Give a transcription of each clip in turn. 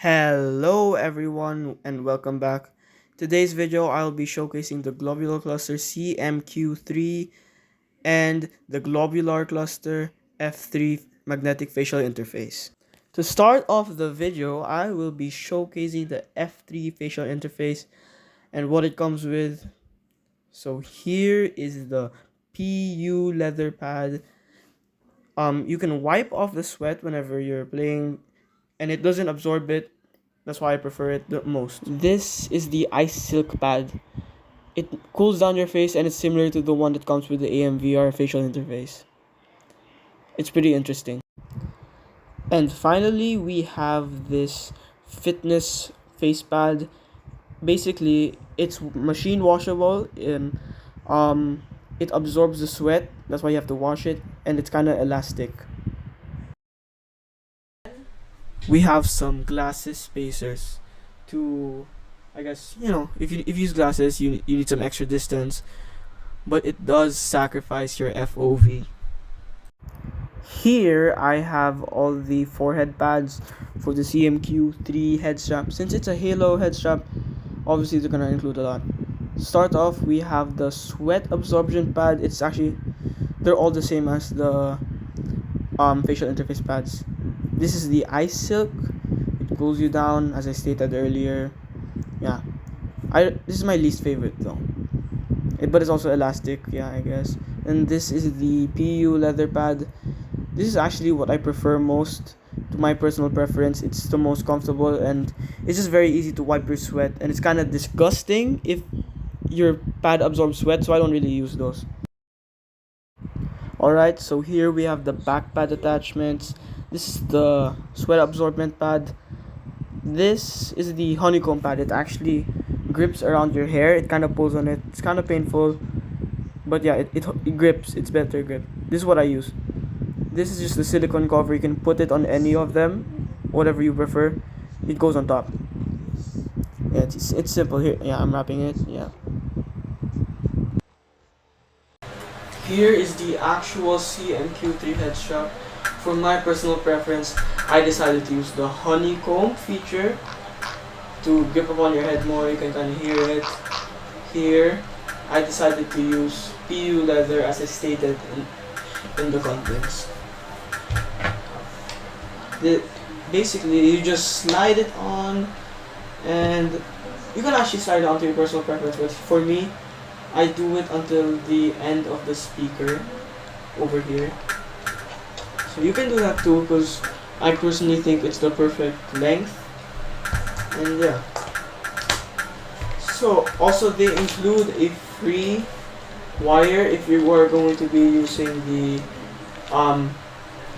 Hello everyone and welcome back. Today's video I'll be showcasing the Globular Cluster CMQ3 and the Globular Cluster F3 magnetic facial interface. To start off the video, I will be showcasing the F3 facial interface and what it comes with. So here is the PU leather pad. You can wipe off the sweat whenever you're playing and it doesn't absorb it. That's why I prefer it the most. This is the ice silk pad. It cools down your face and it's similar to the one that comes with the AMVR facial interface. It's pretty interesting. And finally, we have this fitness face pad. Basically, it's machine washable and it absorbs the sweat. That's why you have to wash it, and it's kind of elastic. We have some glasses spacers to, I guess, if you use glasses, you need some extra distance, but it does sacrifice your FOV. Here I have all the forehead pads for the CMQ3 head strap. Since it's a halo head strap, obviously they're gonna include a lot. Start off, we have the sweat absorption pad. They're all the same as the facial interface pads. This is the ice silk. It cools you down, as I stated earlier. Yeah, this is my least favorite though. But it's also elastic, yeah, I guess. And this is the PU leather pad. This is actually what I prefer most, to my personal preference. It's the most comfortable and it's just very easy to wipe your sweat. And it's kind of disgusting if your pad absorbs sweat, so I don't really use those. Alright, so here we have the back pad attachments. This is the sweat absorbent pad. This is the honeycomb pad. It actually grips around your hair. It kind of pulls on it. It's kind of painful, but yeah, it grips. It's better grip. This is what I use. This is just the silicone cover. You can put it on any of them, whatever you prefer. It goes on top. Yeah, it's simple. Here, yeah, I'm wrapping it. Yeah. Here is the actual CMQ3 head strap. For my personal preference, I decided to use the honeycomb feature to grip upon your head more. You can kind of hear it. Here, I decided to use PU leather as I stated in the contents. Basically, you just slide it on, and you can actually slide it onto your personal preference, but for me, I do it until the end of the speaker over here. So you can do that too, because I personally think it's the perfect length. And yeah. So also they include a free wire if you were going to be using the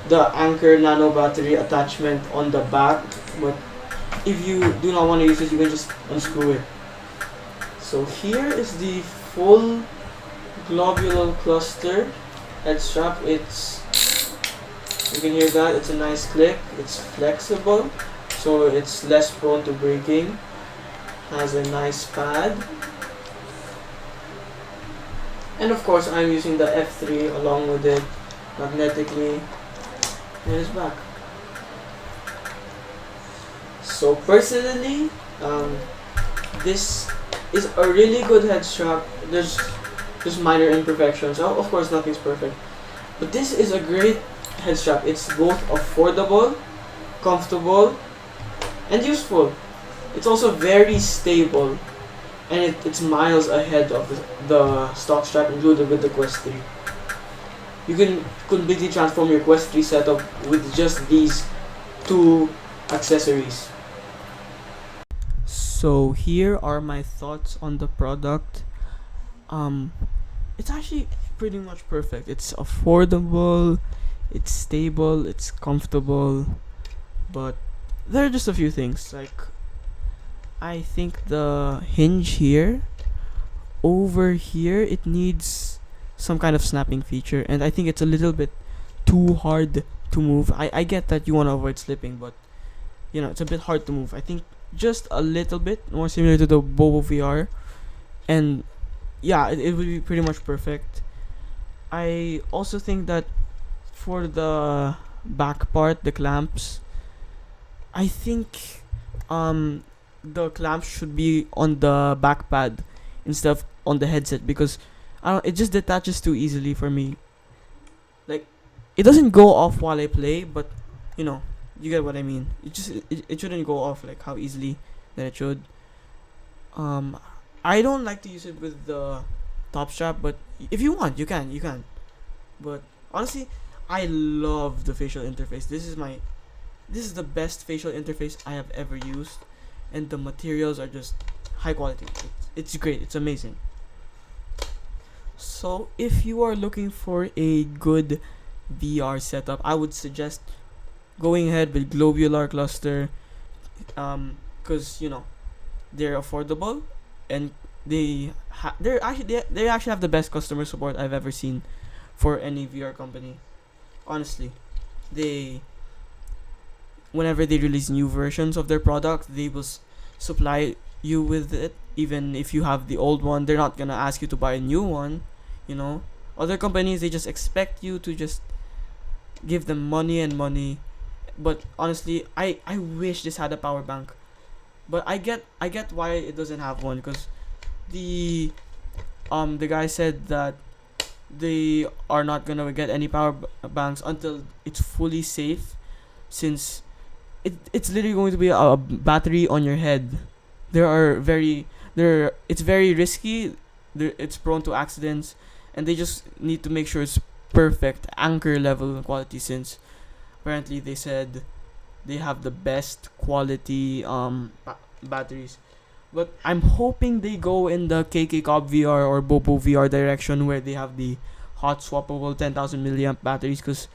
Anchor nano battery attachment on the back. But if you do not want to use it, you can just unscrew it. So here is the full Globular Cluster head strap. You can hear that, it's a nice click, it's flexible, so it's less prone to breaking. Has a nice pad. And of course I'm using the F3 along with it magnetically. And it's back. So personally, this is a really good head strap. There's minor imperfections. Of course nothing's perfect. But this is a great head strap. It's both affordable, comfortable, and useful. It's also very stable, and it's miles ahead of the stock strap included with the Quest 3. You can completely transform your Quest 3 setup with just these two accessories. So here are my thoughts on the product. It's actually pretty much perfect. It's affordable, it's stable, it's comfortable, but there are just a few things. Like, I think the hinge here, over here, it needs some kind of snapping feature, and I think it's a little bit too hard to move. I get that you want to avoid slipping, but it's a bit hard to move. I think just a little bit more similar to the Bobo VR, and yeah, it would be pretty much perfect. I also think that for the back part, the clamps, I think the clamps should be on the back pad instead of on the headset, because I don't, it just detaches too easily for me. Like, it doesn't go off while I play, but you know, you get what I mean. It shouldn't go off like how easily that it should. um I don't like to use it with the top strap, but if you want, you can. But honestly, I love the facial interface. This is the best facial interface I have ever used, and the materials are just high quality. It's great. It's amazing. So if you are looking for a good VR setup, I would suggest going ahead with Globular Cluster, because you know, they're affordable, and they actually have the best customer support I've ever seen for any VR company. Honestly, they whenever they release new versions of their product, they will supply you with it. Even if you have the old one, they're not gonna ask you to buy a new one. You know, other companies, they just expect you to just give them money and money. But honestly, I wish this had a power bank. But I get why it doesn't have one, because the guy said that they are not gonna get any banks until it's fully safe, since it's literally going to be a battery on your head. It's very risky. It's prone to accidents, and they just need to make sure it's perfect anchor level quality, since apparently they said they have the best quality batteries. But I'm hoping they go in the KK Cobb VR or Bobo VR direction, where they have the hot swappable 10,000 milliamp batteries, because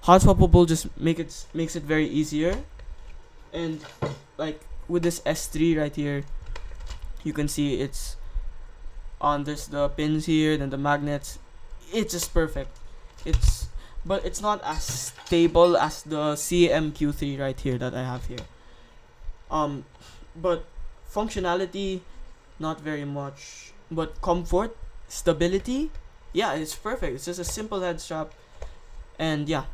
hot swappable just makes it very easier. And like with this S3 right here, you can see it's on, there's the pins here, then the magnets. It's just perfect. But it's not as stable as the CMQ3 right here that I have here. But functionality, not very much. But comfort, stability, yeah, it's perfect. It's just a simple head strap. And yeah,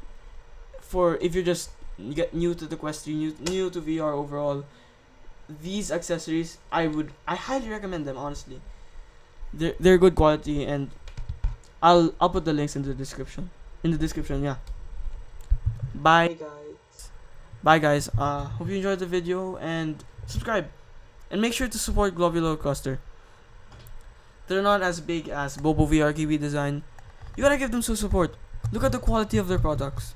for if you're just get new to the Quest 3, new to VR overall, these accessories, I highly recommend them. Honestly, they're good quality, and I'll put the links in the description. Yeah. Bye guys. Bye guys. Hope you enjoyed the video, and subscribe, and make sure to support Globular Cluster. They're not as big as Bobo VR Kiwi Design. You gotta give them some support. Look at the quality of their products.